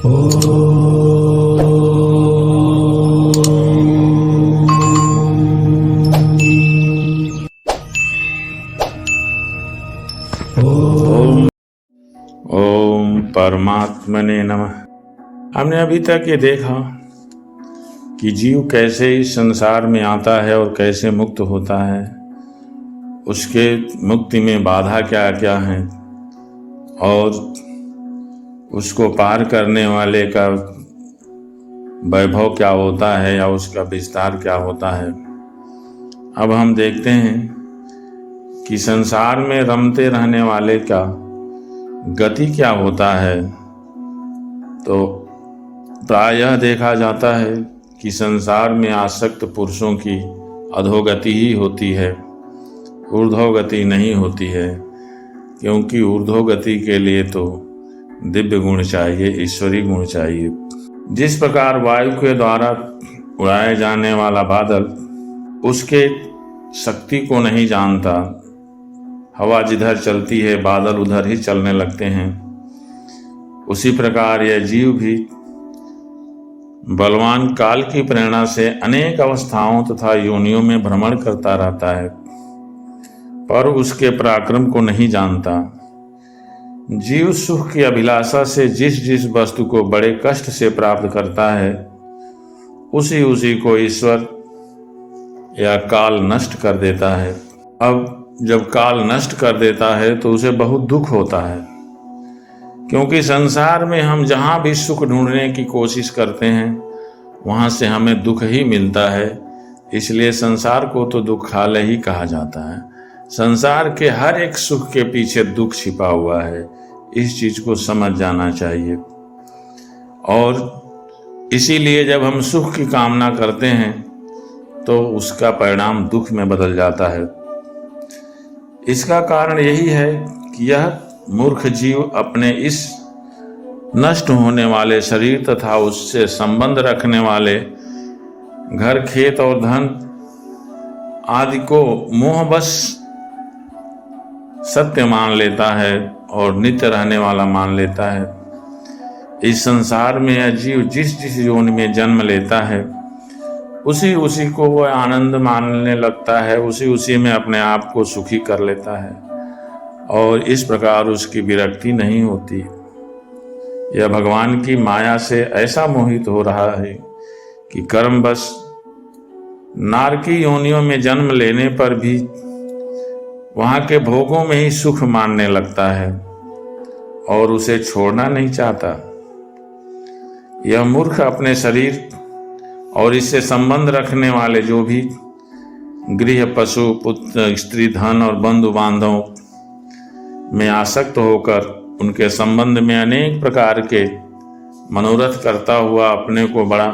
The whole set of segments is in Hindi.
ओम परमात्मने नमः। हमने अभी तक ये देखा कि जीव कैसे इस संसार में आता है और कैसे मुक्त होता है, उसके मुक्ति में बाधा क्या क्या है और उसको पार करने वाले का वैभव क्या होता है या उसका विस्तार क्या होता है। अब हम देखते हैं कि संसार में रमते रहने वाले का गति क्या होता है। तो प्रायः देखा जाता है कि संसार में आसक्त पुरुषों की अधोगति ही होती है, ऊर्ध्वगति नहीं होती है, क्योंकि ऊर्ध्वगति के लिए तो दिव्य गुण चाहिए, ईश्वरी गुण चाहिए। जिस प्रकार वायु के द्वारा उड़ाए जाने वाला बादल उसके शक्ति को नहीं जानता, हवा जिधर चलती है बादल उधर ही चलने लगते हैं, उसी प्रकार यह जीव भी बलवान काल की प्रेरणा से अनेक अवस्थाओं तथा योनियों में भ्रमण करता रहता है, पर उसके पराक्रम को नहीं जानता। जीव सुख की अभिलाषा से जिस जिस वस्तु को बड़े कष्ट से प्राप्त करता है, उसी उसी को ईश्वर या काल नष्ट कर देता है। अब जब काल नष्ट कर देता है तो उसे बहुत दुख होता है, क्योंकि संसार में हम जहाँ भी सुख ढूंढने की कोशिश करते हैं वहाँ से हमें दुख ही मिलता है। इसलिए संसार को तो दुखालय ही कहा जाता है। संसार के हर एक सुख के पीछे दुख छिपा हुआ है, इस चीज को समझ जाना चाहिए। और इसीलिए जब हम सुख की कामना करते हैं तो उसका परिणाम दुख में बदल जाता है। इसका कारण यही है कि यह मूर्ख जीव अपने इस नष्ट होने वाले शरीर तथा उससे संबंध रखने वाले घर, खेत और धन आदि को मोहवश सत्य मान लेता है और नित्य रहने वाला मान लेता है। इस संसार में यह जीव जिस जिस योनि में जन्म लेता है उसी उसी को वह आनंद मानने लगता है, उसी उसी में अपने आप को सुखी कर लेता है और इस प्रकार उसकी विरक्ति नहीं होती। यह भगवान की माया से ऐसा मोहित हो रहा है कि कर्मवश नारकी योनियों में जन्म लेने पर भी वहाँ के भोगों में ही सुख मानने लगता है और उसे छोड़ना नहीं चाहता। यह मूर्ख अपने शरीर और इससे संबंध रखने वाले जो भी गृह, पशु, पुत्र, स्त्री, धन और बंधु बांधव में आसक्त होकर उनके संबंध में अनेक प्रकार के मनोरथ करता हुआ अपने को बड़ा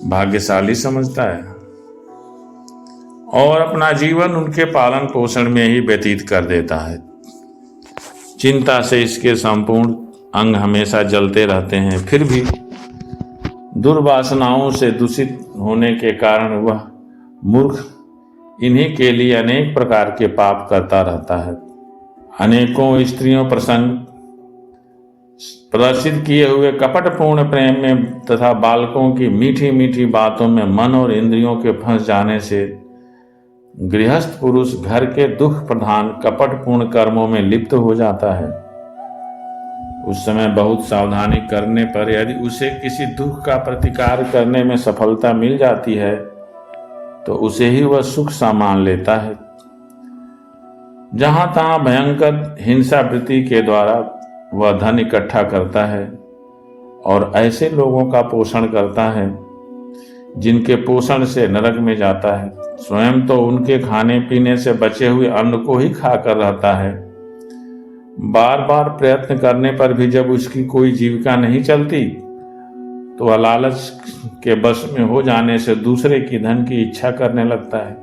भाग्यशाली समझता है और अपना जीवन उनके पालन पोषण में ही व्यतीत कर देता है। चिंता से इसके संपूर्ण अंग हमेशा जलते रहते हैं, फिर भी दुर्वासनाओं से दूषित होने के कारण वह मूर्ख इन्हीं के लिए अनेक प्रकार के पाप करता रहता है। अनेकों स्त्रियों प्रसंग प्रदर्शित किए हुए कपटपूर्ण प्रेम में तथा बालकों की मीठी मीठी बातों में मन और इंद्रियों के फंस जाने से गृहस्थ पुरुष घर के दुख प्रधान कपटपूर्ण कर्मों में लिप्त हो जाता है। उस समय बहुत सावधानी करने पर यदि उसे किसी दुख का प्रतिकार करने में सफलता मिल जाती है तो उसे ही वह सुख सा मान लेता है। जहां तहां भयंकर हिंसा वृत्ति के द्वारा वह धन इकट्ठा करता है और ऐसे लोगों का पोषण करता है जिनके पोषण से नरक में जाता है। स्वयं तो उनके खाने पीने से बचे हुए अन्न को ही खाकर रहता है। बार बार प्रयत्न करने पर भी जब उसकी कोई जीविका नहीं चलती तो वह लालच के बस में हो जाने से दूसरे की धन की इच्छा करने लगता है।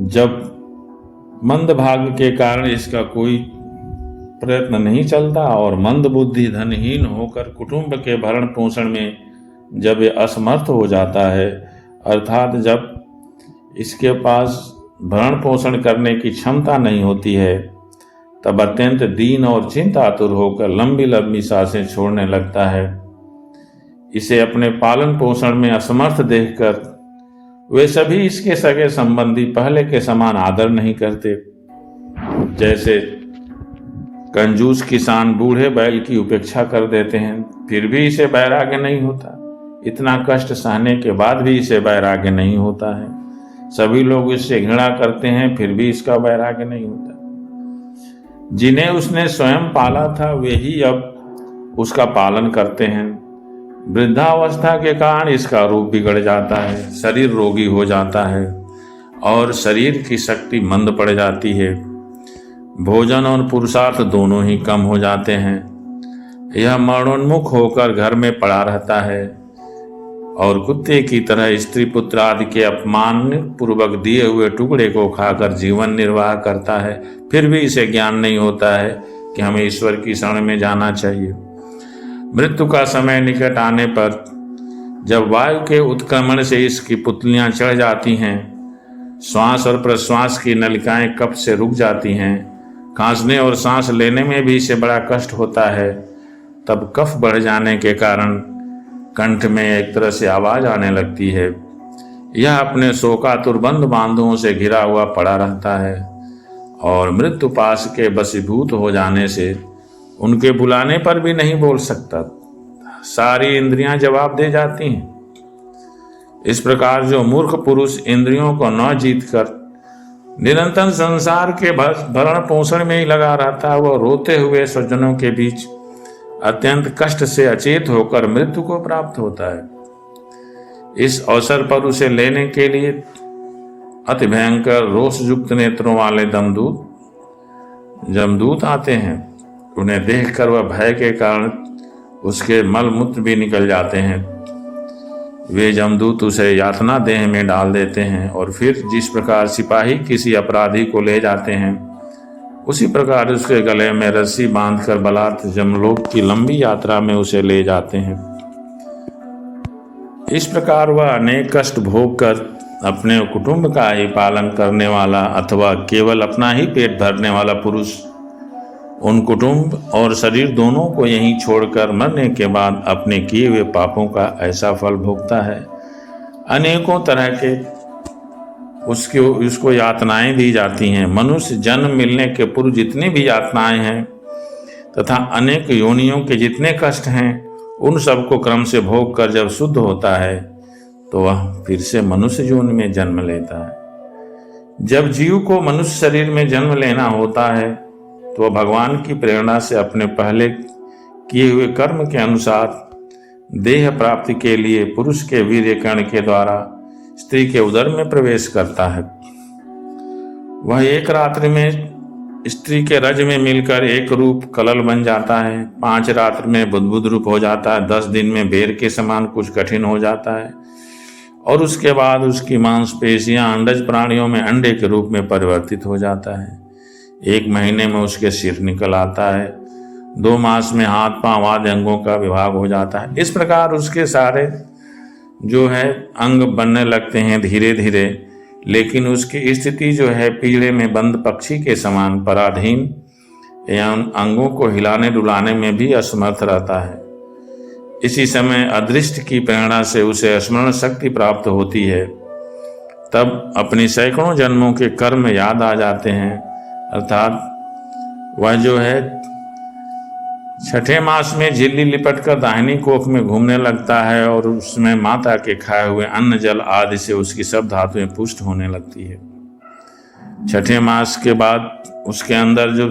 जब मंद भाग्य के कारण इसका कोई प्रयत्न नहीं चलता और मंद बुद्धि धनहीन होकर कुटुंब के भरण पोषण में जब ये असमर्थ हो जाता है, अर्थात जब इसके पास भरण पोषण करने की क्षमता नहीं होती है, तब अत्यंत दीन और चिंतातुर होकर लंबी लंबी सांसें छोड़ने लगता है। इसे अपने पालन पोषण में असमर्थ देखकर वे सभी इसके सगे संबंधी पहले के समान आदर नहीं करते। जैसे कंजूस किसान बूढ़े बैल की उपेक्षा कर देते हैं, फिर भी इसे वैराग्य नहीं होता। इतना कष्ट सहने के बाद भी इसे वैराग्य नहीं होता है। सभी लोग इससे घृणा करते हैं, फिर भी इसका वैराग्य नहीं होता। जिन्हें उसने स्वयं पाला था वे ही अब उसका पालन करते हैं। वृद्धावस्था के कारण इसका रूप बिगड़ जाता है, शरीर रोगी हो जाता है और शरीर की शक्ति मंद पड़ जाती है। भोजन और पुरुषार्थ दोनों ही कम हो जाते हैं। यह मरणोन्मुख होकर घर में पड़ा रहता है और कुत्ते की तरह स्त्री पुत्र आदि के अपमान पूर्वक दिए हुए टुकड़े को खाकर जीवन निर्वाह करता है। फिर भी इसे ज्ञान नहीं होता है कि हमें ईश्वर की शरण में जाना चाहिए। मृत्यु का समय निकट आने पर जब वायु के उत्क्रमण से इसकी पुतलियां चढ़ जाती हैं, श्वास और प्रश्वास की नलिकाएं कफ से रुक जाती हैं, खांसने और सांस लेने में भी इसे बड़ा कष्ट होता है, तब कफ बढ़ जाने के कारण कंठ में एक तरह से आवाज आने लगती है। यह अपने शोकातुर बंद बांधों से घिरा हुआ पड़ा रहता है और मृत्यु पाश के वशीभूत हो जाने से उनके बुलाने पर भी नहीं बोल सकता। सारी इंद्रियां जवाब दे जाती हैं। इस प्रकार जो मूर्ख पुरुष इंद्रियों को न जीत कर निरंतर संसार के भरण पोषण में ही लगा रहता है, वह रोते हुए स्वजनों के बीच अत्यंत कष्ट से अचेत होकर मृत्यु को प्राप्त होता है। इस अवसर पर उसे लेने के लिए अति भयंकर रोषयुक्त नेत्रों वाले जमदूत आते हैं। उन्हें देखकर वह भय के कारण उसके मल मूत्र भी निकल जाते हैं। वे जमदूत उसे यातना देह में डाल देते हैं और फिर जिस प्रकार सिपाही किसी अपराधी को ले जाते हैं, उसी प्रकार उसके गले में रस्सी बांधकर बलात् जमलोक की लंबी यात्रा में उसे ले जाते हैं। इस प्रकार वह अनेक कष्ट भोग कर अपने कुटुंब का ही पालन करने वाला अथवा केवल अपना ही पेट भरने वाला पुरुष उन कुटुंब और शरीर दोनों को यहीं छोड़कर मरने के बाद अपने किए हुए पापों का ऐसा फल भोगता है। अनेकों तरह के उसको यातनाएं दी जाती हैं। मनुष्य जन्म मिलने के पूर्व जितनी भी यातनाएं हैं तथा अनेक योनियों के जितने कष्ट हैं, उन सबको क्रम से भोग कर जब शुद्ध होता है तो वह फिर से मनुष्य योनि में जन्म लेता है। जब जीव को मनुष्य शरीर में जन्म लेना होता है तो वह भगवान की प्रेरणा से अपने पहले किए हुए कर्म के अनुसार देह प्राप्ति के लिए पुरुष के वीर्य कर्ण के द्वारा स्त्री के उदर में प्रवेश करता है। वह एक रात्रि में स्त्री के रज में मिलकर एक रूप कलल बन जाता है, 5 रात्रि में बुद्बुद रूप हो जाता है, 10 दिन में बेर के समान कुछ कठिन हो जाता है और उसके बाद उसकी मांसपेशियां अंडज प्राणियों में अंडे के रूप में परिवर्तित हो जाता है। 1 महीने में उसके सिर निकल आता है, 2 मास में हाथ पांव आदि अंगों का विभाग हो जाता है। इस प्रकार उसके सारे जो है अंग बनने लगते हैं धीरे धीरे, लेकिन उसकी स्थिति जो है पिंजरे में बंद पक्षी के समान पराधीन एवं अंगों को हिलाने डुलाने में भी असमर्थ रहता है। इसी समय अदृष्ट की प्रेरणा से उसे स्मरण शक्ति प्राप्त होती है। तब अपनी सैकड़ों जन्मों के कर्म याद आ जाते हैं, अर्थात वह जो है 6ठे मास में झिल्ली लिपटकर दाहिनी कोख में घूमने लगता है और उसमें माता के खाए हुए अन्न जल आदि से उसकी सब धातुएं पुष्ट होने लगती है। 6ठे मास के बाद उसके अंदर जो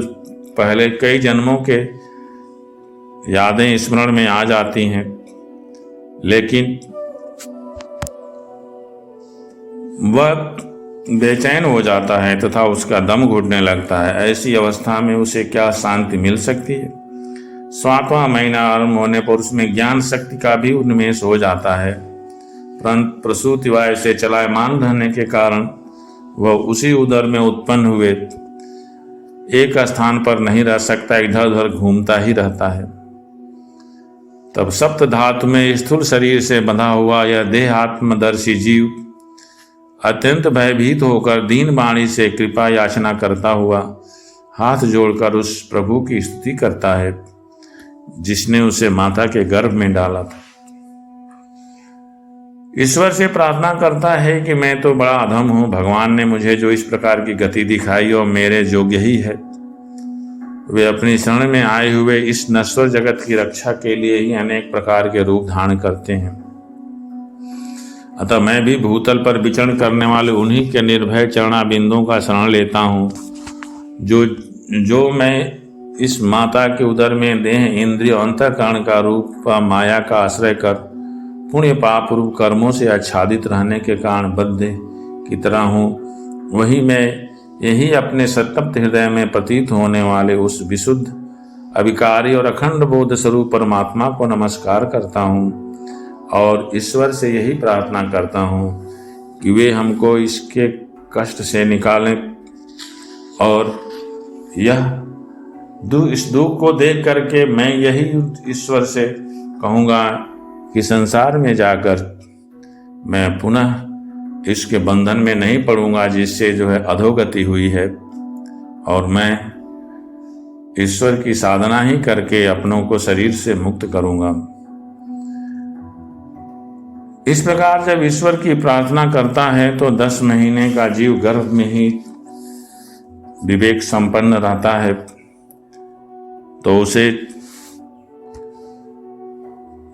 पहले कई जन्मों के यादें स्मरण में आ जाती हैं, लेकिन वह बेचैन हो जाता है तथा उसका दम घुटने लगता है। ऐसी अवस्था में उसे क्या शांति मिल सकती है? 7वां महीना आरंभ होने पर उसमें ज्ञान शक्ति का भी उन्मेष हो जाता है, परंतु प्रसूति वायु से चलायमान रहने के कारण वह उसी उदर में उत्पन्न हुए एक स्थान पर नहीं रह सकता, इधर उधर घूमता ही रहता है। तब सप्त धातु में स्थूल शरीर से बंधा हुआ यह देहात्मदर्शी जीव अत्यंत भयभीत होकर दीन वाणी से कृपा याचना करता हुआ हाथ जोड़कर उस प्रभु की स्तुति करता है जिसने उसे माता के गर्भ में डाला था। ईश्वर से प्रार्थना करता है कि मैं तो बड़ा अधम हूं, भगवान ने मुझे जो इस प्रकार की गति दिखाई और मेरे योग्य ही है। वे अपनी शरण में आए हुए इस नश्वर जगत की रक्षा के लिए ही अनेक प्रकार के रूप धारण करते हैं। अतः मैं भी भूतल पर विचरण करने वाले उन्हीं के निर्भय चरणाबिंदों का शरण लेता हूँ जो मैं इस माता के उदर में देह, इंद्रिय और अंतःकरण का रूप माया का आश्रय कर पुण्य पाप रूप कर्मों से आच्छादित रहने के कारण बद्ध की तरह हूँ। वही मैं यही अपने सतप्त हृदय में प्रतीत होने वाले उस विशुद्ध, अविकारी और अखंड बोध स्वरूप परमात्मा को नमस्कार करता हूँ और ईश्वर से यही प्रार्थना करता हूँ कि वे हमको इसके कष्ट से निकालें और इस दुख को देख करके मैं यही ईश्वर से कहूँगा कि संसार में जाकर मैं पुनः इसके बंधन में नहीं पड़ूंगा जिससे जो है अधोगति हुई है, और मैं ईश्वर की साधना ही करके अपनों को शरीर से मुक्त करूंगा। इस प्रकार जब ईश्वर की प्रार्थना करता है तो 10 महीने का जीव गर्भ में ही विवेक संपन्न रहता है, तो उसे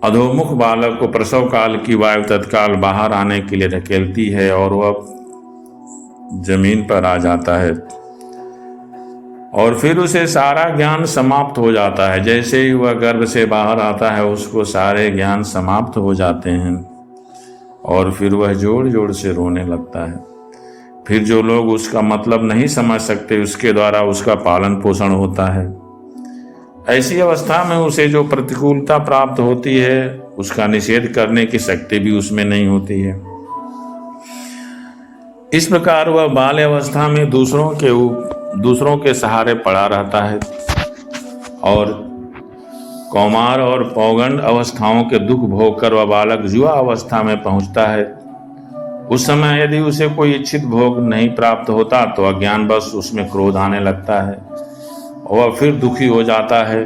अधोमुख बालक को प्रसव काल की वायु तत्काल बाहर आने के लिए धकेलती है और वह जमीन पर आ जाता है और फिर उसे सारा ज्ञान समाप्त हो जाता है। जैसे ही वह गर्भ से बाहर आता है उसको सारे ज्ञान समाप्त हो जाते हैं और फिर वह जोर जोर से रोने लगता है। फिर जो लोग उसका मतलब नहीं समझ सकते उसके द्वारा उसका पालन पोषण होता है। ऐसी अवस्था में उसे जो प्रतिकूलता प्राप्त होती है उसका निषेध करने की शक्ति भी उसमें नहीं होती है। इस प्रकार वह बाल्य अवस्था में दूसरों के सहारे पड़ा रहता है और कौमार और पौगंड अवस्थाओं के दुख भोग कर वह बालक युवा अवस्था में पहुंचता है। उस समय यदि उसे कोई इच्छित भोग नहीं प्राप्त होता तो अज्ञानवश उसमें क्रोध आने लगता है, वह फिर दुखी हो जाता है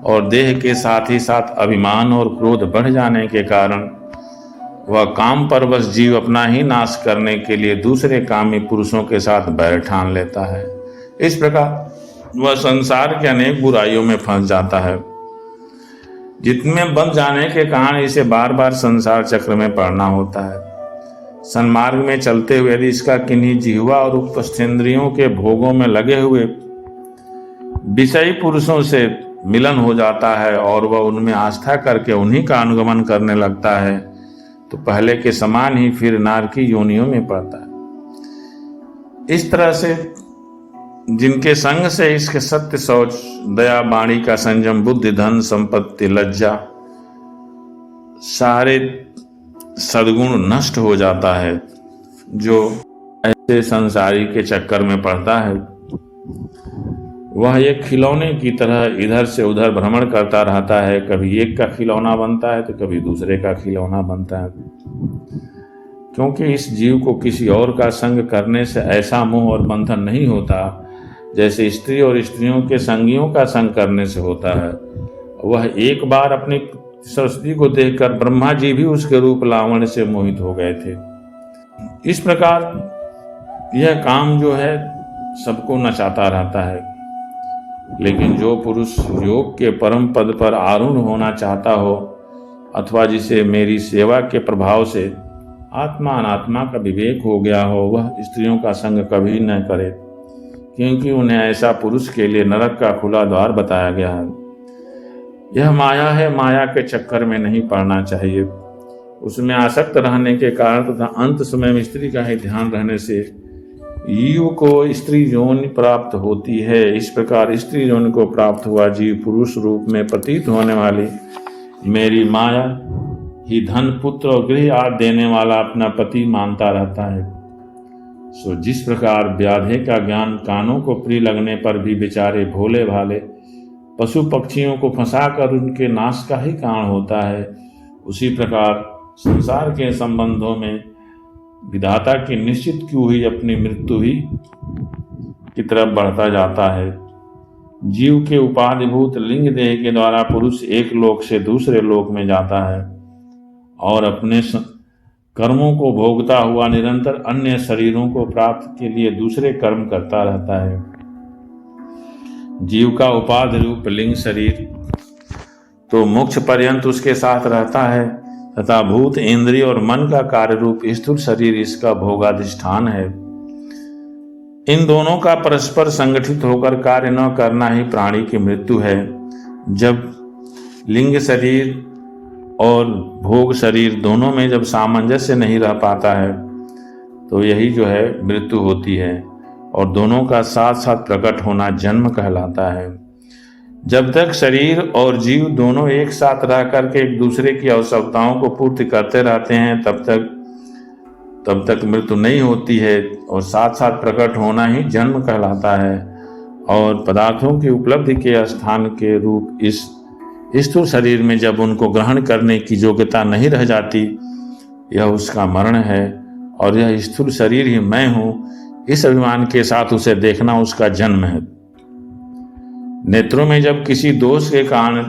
और देह के साथ ही साथ अभिमान और क्रोध बढ़ जाने के कारण वह काम परवश जीव अपना ही नाश करने के लिए दूसरे कामी पुरुषों के साथ बैर ठान लेता है। इस प्रकार वह संसार के अनेक बुराइयों में फंस जाता है, जिनमें बंध जाने के कारण इसे बार बार संसार चक्र में पड़ना होता है। सन्मार्ग में चलते हुए यदि इसका किन्हीं जिह्वा और उपस्थेंद्रियों के भोगों में लगे हुए विषयी पुरुषों से मिलन हो जाता है और वह उनमें आस्था करके उन्हीं का अनुगमन करने लगता है तो पहले के समान ही फिर नारकी योनियों में पड़ता है। इस तरह से जिनके संग से इसके सत्य, शौच, दया, वाणी का संयम, बुद्धि, धन, संपत्ति, लज्जा सारे सद्गुण नष्ट हो जाता है, जो ऐसे संसारी के चक्कर में पड़ता है वह एक खिलौने की तरह इधर से उधर भ्रमण करता रहता है। कभी एक का खिलौना बनता है तो कभी दूसरे का खिलौना बनता है, क्योंकि इस जीव को किसी और का संग करने से ऐसा मोह और बंधन नहीं होता जैसे स्त्री और स्त्रियों के संगियों का संग करने से होता है। वह एक बार अपनी सरस्वती को देखकर ब्रह्मा जी भी उसके रूप लावण्य से मोहित हो गए थे। इस प्रकार यह काम जो है सबको नचाता रहता है, लेकिन जो पुरुष योग के परम पद पर आरूढ़ होना चाहता हो अथवा जिसे मेरी सेवा के प्रभाव से आत्मा अनात्मा का विवेक हो गया हो, वह स्त्रियों का संग कभी न करे, क्योंकि उन्हें ऐसा पुरुष के लिए नरक का खुला द्वार बताया गया है। यह माया है, माया के चक्कर में नहीं पड़ना चाहिए। उसमें आसक्त रहने के कारण तथा अंत समय में स्त्री का ही ध्यान रहने से जीव को स्त्री योनि प्राप्त होती है। इस प्रकार स्त्री योनि को प्राप्त हुआ जीव पुरुष रूप में प्रतीत होने वाली मेरी माया ही धन, पुत्र और गृह आदि देने वाला अपना पति मानता रहता है। सो जिस प्रकार व्याधे का ज्ञान कानों को प्रिय लगने पर भी बेचारे भोले भाले पशु पक्षियों को फंसाकर उनके नाश का ही कारण होता है, उसी प्रकार संसार के संबंधों में विधाता की निश्चित की हुई अपनी मृत्यु ही की तरफ बढ़ता जाता है। जीव के उपाधिभूत लिंग देह के द्वारा पुरुष एक लोक से दूसरे लोक में जाता है और अपने कर्मों को भोगता हुआ निरंतर अन्य शरीरों को प्राप्त के लिए दूसरे कर्म करता रहता है। जीव का उपाधि रूप लिंग शरीर तो मोक्ष पर्यंत उसके साथ रहता है तथा भूत इंद्रिय और मन का कार्य रूप स्थूल शरीर इसका भोगाधिष्ठान है। इन दोनों का परस्पर संगठित होकर कार्य न करना ही प्राणी की मृत्यु है। जब लिंग शरीर और भोग शरीर दोनों में जब सामंजस्य नहीं रह पाता है तो यही जो है मृत्यु होती है और दोनों का साथ साथ प्रकट होना जन्म कहलाता है। जब तक शरीर और जीव दोनों एक साथ रह करके एक दूसरे की आवश्यकताओं को पूर्ति करते रहते हैं तब तक मृत्यु नहीं होती है और साथ साथ प्रकट होना ही जन्म कहलाता है। और पदार्थों की उपलब्धि के स्थान के रूप इस स्थूल शरीर में जब उनको ग्रहण करने की योग्यता नहीं रह जाती, यह उसका मरण है और यह स्थूल शरीर ही मैं हूँ, इस अभिमान के साथ उसे देखना उसका जन्म है। नेत्रों में जब किसी दोष के कारण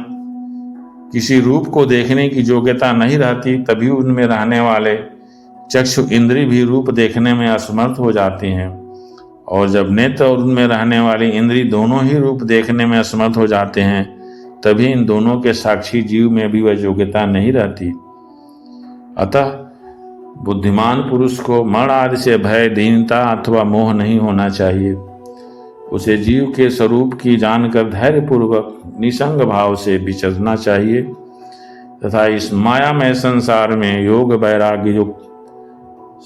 किसी रूप को देखने की योग्यता नहीं रहती, तभी उनमें रहने वाले चक्षु इंद्रिय भी रूप देखने में असमर्थ हो जाती हैं। और जब नेत्र और उनमें रहने वाली इंद्रिय दोनों ही रूप देखने में असमर्थ हो जाते हैं, तभी इन दोनों के साक्षी जीव में भी वह योग्यता नहीं रहती। अतः बुद्धिमान पुरुष को मरण आदि से भय, दीनता अथवा मोह नहीं होना चाहिए। उसे जीव के स्वरूप की जानकर धैर्यपूर्वक निसंग भाव से विचरना चाहिए तथा इस मायामय संसार में योग वैराग्य युक्त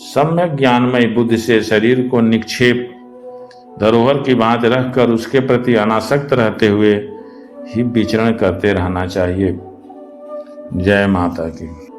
सम्यक ज्ञानमय बुद्धि से शरीर को निक्षेप धरोहर की भांति रखकर उसके प्रति अनासक्त रहते हुए ही विचरण करते रहना चाहिए। जय माता की।